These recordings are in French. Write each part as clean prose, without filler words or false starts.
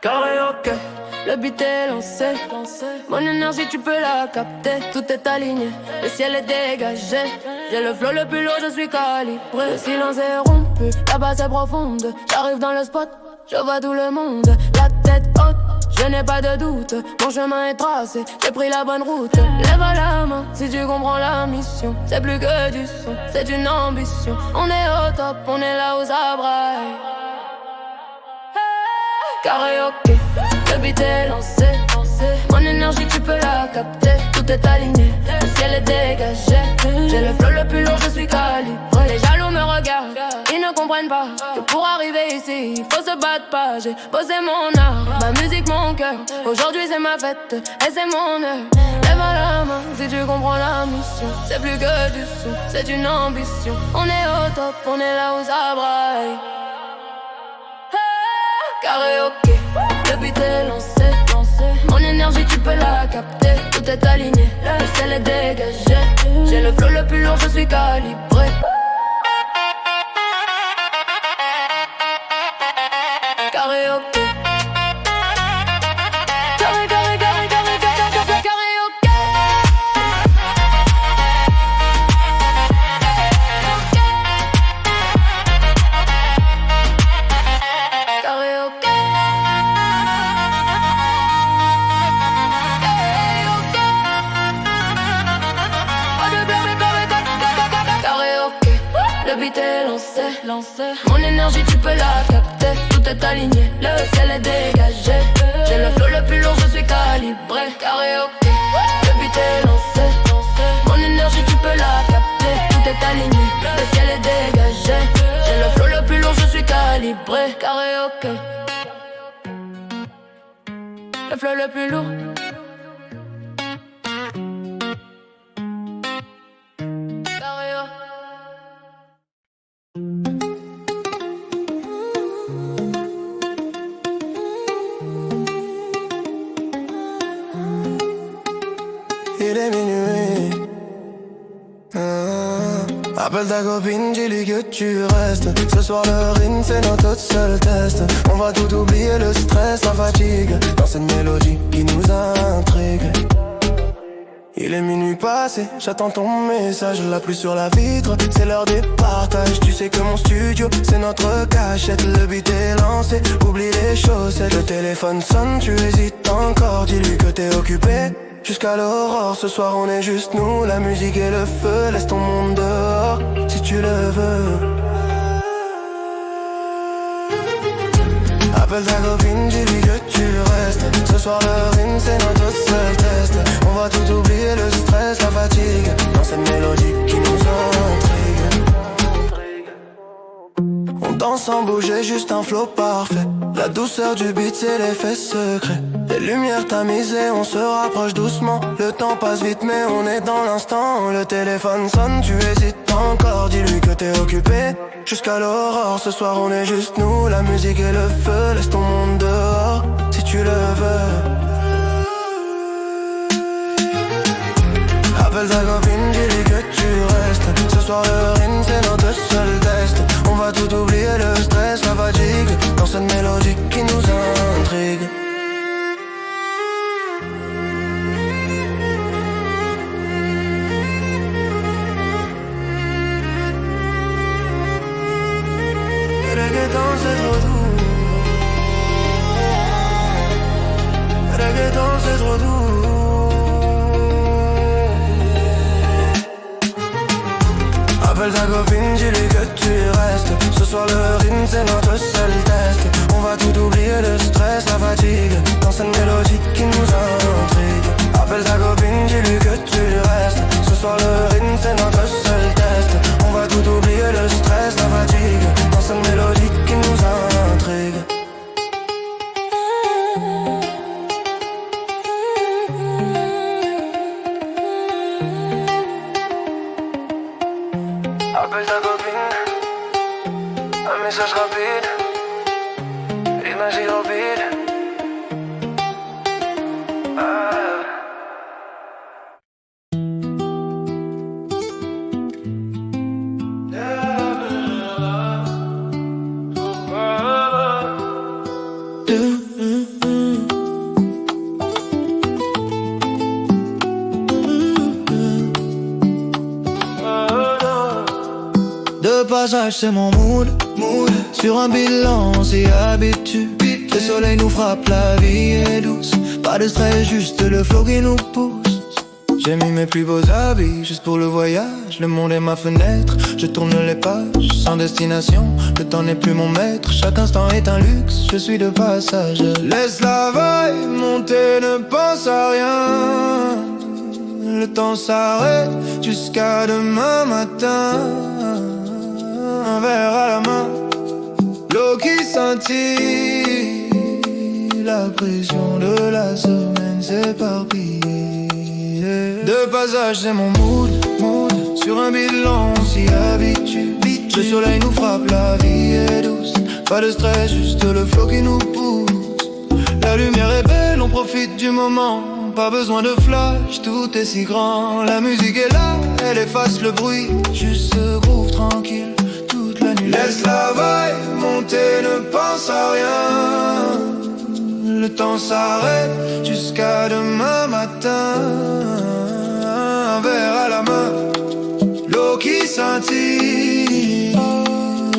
Karaoke, le beat est lancé. Mon énergie tu peux la capter. Tout est aligné, le ciel est dégagé. J'ai le flow le plus lourd, je suis calibré. Le silence est rompu, la base est profonde. J'arrive dans le spot, je vois tout le monde. La tête haute, je n'ai pas de doute. Mon chemin est tracé, j'ai pris la bonne route. Lève la main si tu comprends la mission. C'est plus que du son, c'est une ambition. On est au top, on est là où ça braille. Karaoke, le beat est lancé. Mon énergie tu peux la capter. Tout est aligné, le ciel est dégagé. J'ai le flow le plus lourd, je suis calibré. Les jaloux me regardent, ils ne comprennent pas que pour arriver ici, il faut se battre pas. J'ai posé mon art, ma musique, mon cœur. Aujourd'hui c'est ma fête et c'est mon heure. Lève la main si tu comprends la mission. C'est plus que du son, c'est une ambition. On est au top, on est là où ça braille. Karaoke, le beat est lancé. Mon énergie tu peux la capter. Tout est aligné, le ciel est dégagé. J'ai le flow le plus lourd, je suis calibré. Karaoke. Le beat est lancé. Mon énergie tu peux la capter. Tout est aligné, le ciel est dégagé. J'ai le flow le plus lourd, je suis calibré. Karaoke, le beat est lancé. Mon énergie tu peux la capter. Tout est aligné, le ciel est dégagé. J'ai le flow le plus lourd, je suis calibré. Karaoke, le flow le plus lourd. Il est minuit. Appelle ta copine, dis-lui que tu restes. Ce soir le ring c'est notre seul test. On va tout oublier, le stress, la fatigue, dans cette mélodie qui nous intrigue. Il est minuit passé, j'attends ton message. La pluie sur la vitre, c'est l'heure des partages. Tu sais que mon studio, c'est notre cachette. Le beat est lancé, oublie les chaussettes. Le téléphone sonne, tu hésites encore. Dis-lui que t'es occupé jusqu'à l'aurore. Ce soir on est juste nous, la musique et le feu. Laisse ton monde dehors, si tu le veux. Appelle ta copine, dis-lui que tu restes. Ce soir le ring c'est notre seul test. On va tout oublier, le stress, la fatigue, dans cette mélodie qui nous intrigue. On danse sans bouger, juste un flow parfait. La douceur du beat c'est l'effet secret. Les lumières tamisées, on se rapproche doucement. Le temps passe vite mais on est dans l'instant. Le téléphone sonne, tu hésites encore. Dis-lui que t'es occupé jusqu'à l'aurore. Ce soir on est juste nous, la musique et le feu. Laisse ton monde dehors, si tu le veux. Appelle ta copine, dis-lui que tu restes. Ce soir le ring c'est notre seul test. On va tout oublier, le stress, la fatigue, dans cette mélodie qui nous intrigue. Reggaeton c'est trop doux. Reggaeton c'est trop doux. Appelle ta copine, dis-lui que tu restes. Ce soir le rythme c'est notre seul test. On va tout oublier, le stress, la fatigue, dans cette mélodie qui nous intrigue. Appelle ta copine, dis-lui que tu restes. Ce soir le rythme c'est notre seul test. On va tout oublier, le stress, la fatigue, dans cette mélodie qui nous intrigue. Appelle ta copine, un message rapide, énergie rapide. De passage c'est mon mood. Sur un bilan on s'y habitue. Le soleil nous frappe, la vie est douce. Pas de stress, juste le flow qui nous pousse. J'ai mis mes plus beaux habits juste pour le voyage. Le monde est ma fenêtre, je tourne les pages. Sans destination, le temps n'est plus mon maître. Chaque instant est un luxe, je suis de passage. Laisse la vibe monter, ne pense à rien. Le temps s'arrête jusqu'à demain matin. Un verre à la main, l'eau qui scintille. La pression de la semaine s'éparpille. De passage c'est mon mood. Sur un bilan on s'y habitue. Le soleil nous frappe, la vie est douce. Pas de stress, juste le flow qui nous pousse. La lumière est belle, on profite du moment. Pas besoin de flash, tout est si grand. La musique est là, elle efface le bruit. Juste ce groove tranquille toute la nuit. Laisse la vibe monter, ne pense à rien. Le temps s'arrête jusqu'à demain matin. Un verre à la main, l'eau qui scintille.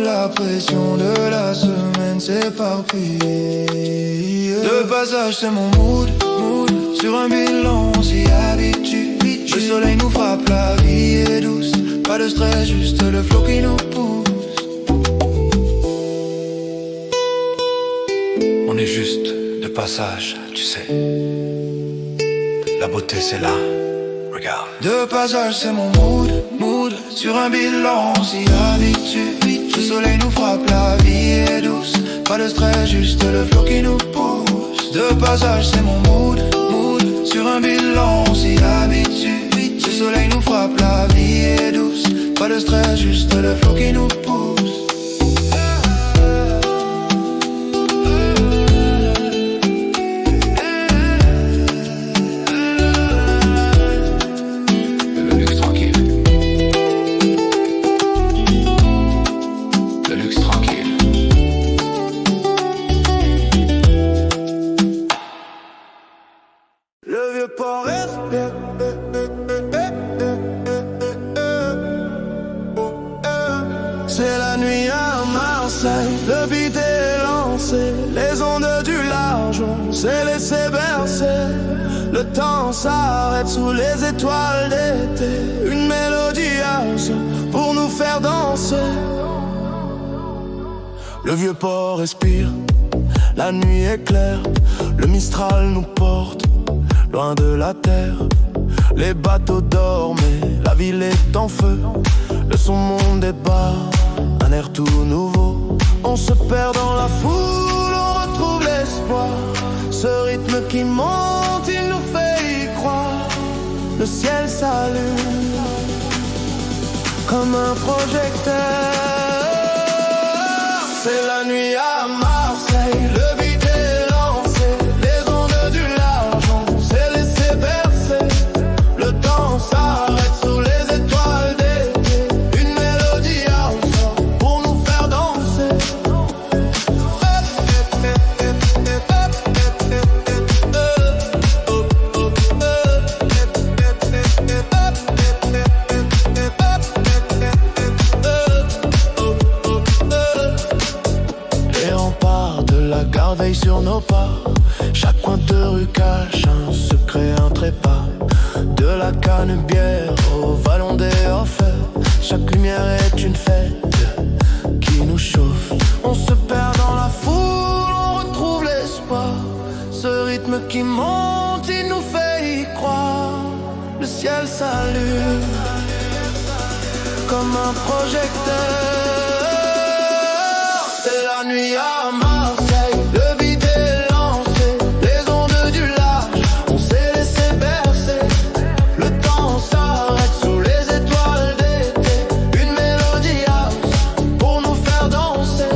La pression de la semaine s'éparpille. De passage c'est mon mood. Sur un bilan on s'y habitue. Le soleil nous frappe, la vie est douce. Pas de stress, juste le flow qui nous pousse. On est juste de passage, tu sais. La beauté c'est là, regarde. De passage c'est mon mood. Sur un bilan on s'y habitue. Le soleil nous frappe, la vie est douce. Pas de stress, juste le flow qui nous pousse. De passage c'est mon mood. Sur un bilan on s'y habitue. Le soleil nous frappe, la vie est douce. Pas de stress, juste le flow qui nous pousse. C'est la nuit à Marseille, le beat est lancé. Les ondes du large, on s'est laissé bercer. Le temps s'arrête sous les étoiles d'été. Une mélodie house pour nous faire danser. Le vieux port respire, la nuit est claire. Le Mistral nous porte loin de la terre. Les bateaux dorment et la ville est en feu. Le son monte des bars, un air tout nouveau. On se perd dans la foule, on retrouve l'espoir. Ce rythme qui monte, il nous fait y croire. Le ciel s'allume comme un projecteur. C'est la nuit à Marseille, le beat est lancé. Les ondes du large, on s'est laissé bercer. Le temps s'arrête sous les étoiles d'été. Une mélodie house pour nous faire danser. Les remparts de la gare veillent sur nos pas. Chaque coin de rue cache un secret, un trépas. De la canne-bière au vallon des Orfèvres, chaque lumière est une fête qui nous chauffe. On se perd dans la foule, on retrouve l'espoir. Ce rythme qui monte, il nous fait y croire. Le ciel s'allume comme un projecteur. C'est la nuit à Marseille, le beat est lancé. Les ondes du large, on s'est laissé bercer. Le temps s'arrête sous les étoiles d'été. Une mélodie house pour nous faire danser.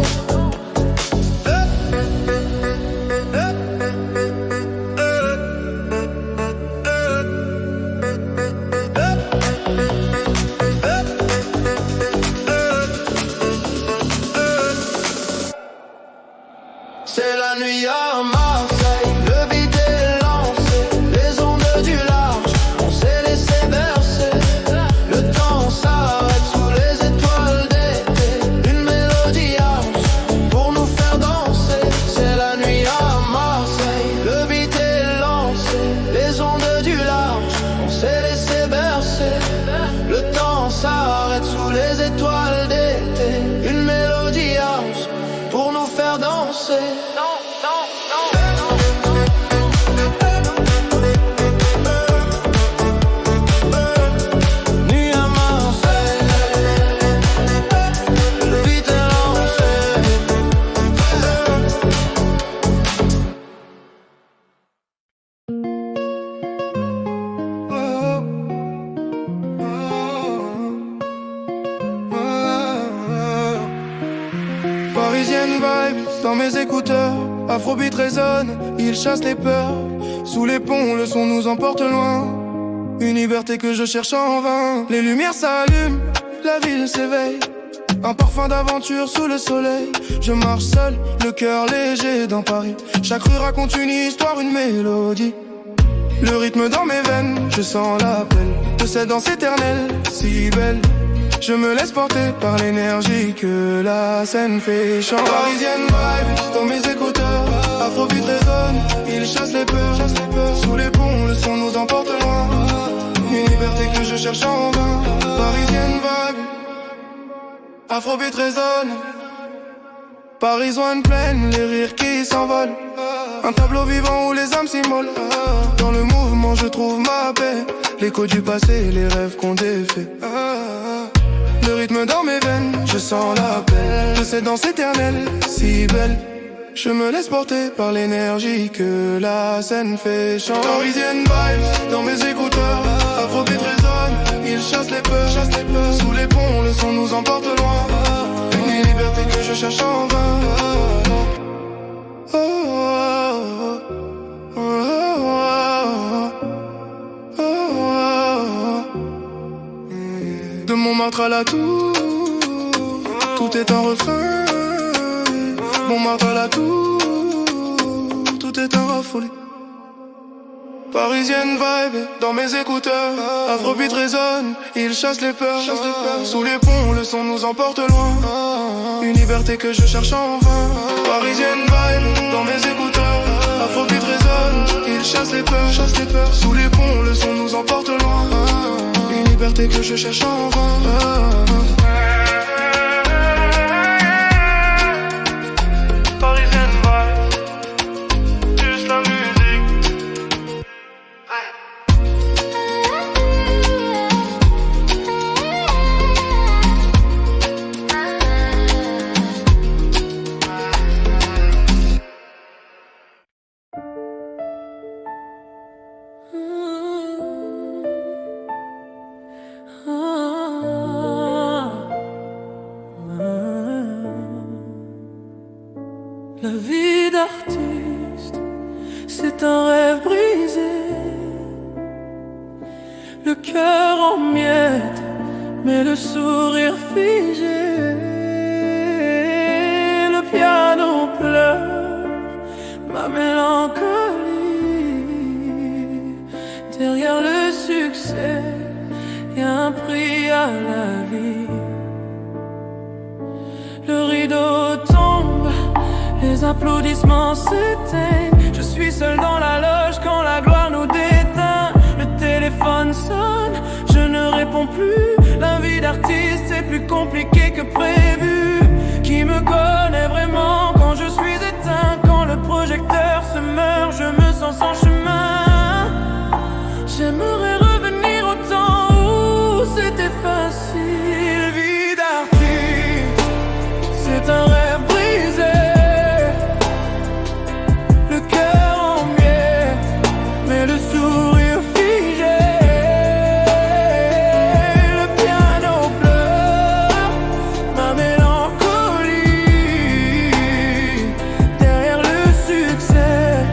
vibe dans mes écouteurs. Afrobeat résonne, il chasse les peurs. Sous les ponts, le son nous emporte loin. Une liberté que je cherche en vain. Les lumières s'allument, la ville s'éveille. Un parfum d'aventure sous le soleil. Je marche seul, le cœur léger dans Paris. Chaque rue raconte une histoire, une mélodie. Le rythme dans mes veines, je sens l'appel de cette danse éternelle, si belle. Je me laisse porter par l'énergie que la scène fait chanter. Parisienne vibe dans mes écouteurs. Afrobeat résonne, il chasse les peurs. Sous les ponts, le son nous emporte loin. Une liberté que je cherche en vain. Parisienne vibe, Afrobeat résonne. Paris-One pleine, les rires qui s'envolent. Un tableau vivant où les âmes s'immolent. Dans le mouvement je trouve ma paix. L'écho du passé, les rêves qu'on défait. Le rythme dans mes veines, je sens l'appel de cette danse éternelle, si belle. Je me laisse porter par l'énergie que la scène fait chanter. Parisienne vibe dans mes écouteurs. Afrobeat résonne, il chasse les peurs. Sous les ponts, le son nous emporte loin. Une liberté que je cherche en vain. Oh, oh, oh, oh, oh, oh. De Montmartre à la Tour, tout est un refrain. Montmartre à la Tour, tout est un raffolé. Parisienne vibe dans mes écouteurs. Afrobeat résonne, il chasse les peurs. Sous les ponts, le son nous emporte loin. Une liberté que je cherche en vain. Parisienne vibe dans mes écouteurs. Afrobeat résonne, il chasse les peurs. Sous les ponts, le son nous emporte loin. Une liberté que je cherche en vain. Parisienne vibe, juste la musique. La vie d'artiste, c'est un rêve brisé. Le cœur en miettes, mais le sourire figé. Le piano pleure ma mélancolie. Derrière le succès, y a un prix à la vie. Le rideau tombe, les applaudissements s'éteignent. Je suis seul dans la loge quand la gloire nous déteint. Le téléphone sonne, je ne réponds plus. La vie d'artiste c'est plus compliqué que prévu. Qui me connaît vraiment quand je suis éteint? Quand le projecteur se meurt, je me sens sans chemin. J'aimerais revenir au temps où c'était facile. Vie d'artiste, c'est un rêve brisé. Le sourire figé, le piano pleure ma mélancolie. Derrière le succès,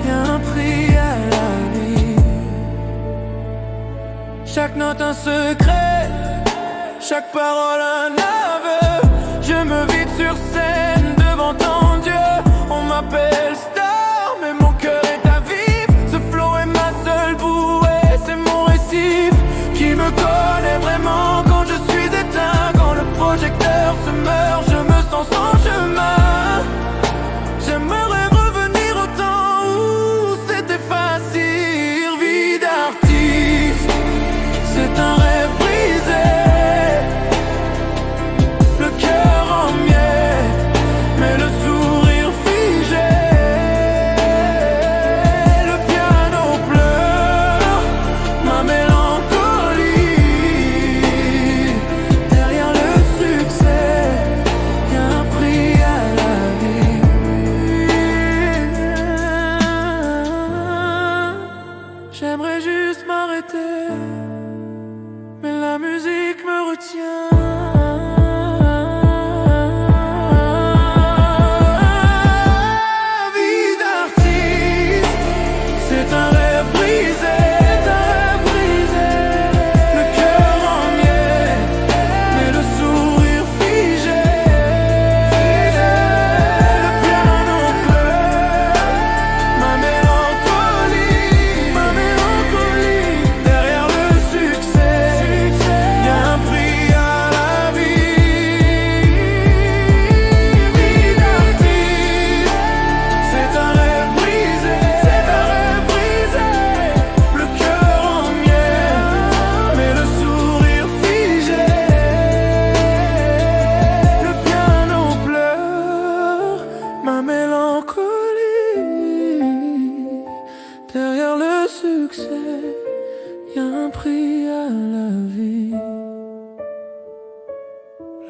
y a un prix à la vie. Chaque note un secret, chaque parole un aveu. Je me vide sur scène devant ton Dieu. On m'appelle star, mais mon cœur est à vif. C'est mon récif qui me connaît vraiment quand je suis éteint. Quand le projecteur se meurt, je me sens sans chemin. J'aimerais revenir au temps où c'était facile. Vie d'artiste, c'est un rêve brisé. Le cœur en miettes, mais le sourire figé. J'aimerais juste m'arrêter, mais la musique me retient.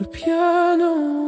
le piano.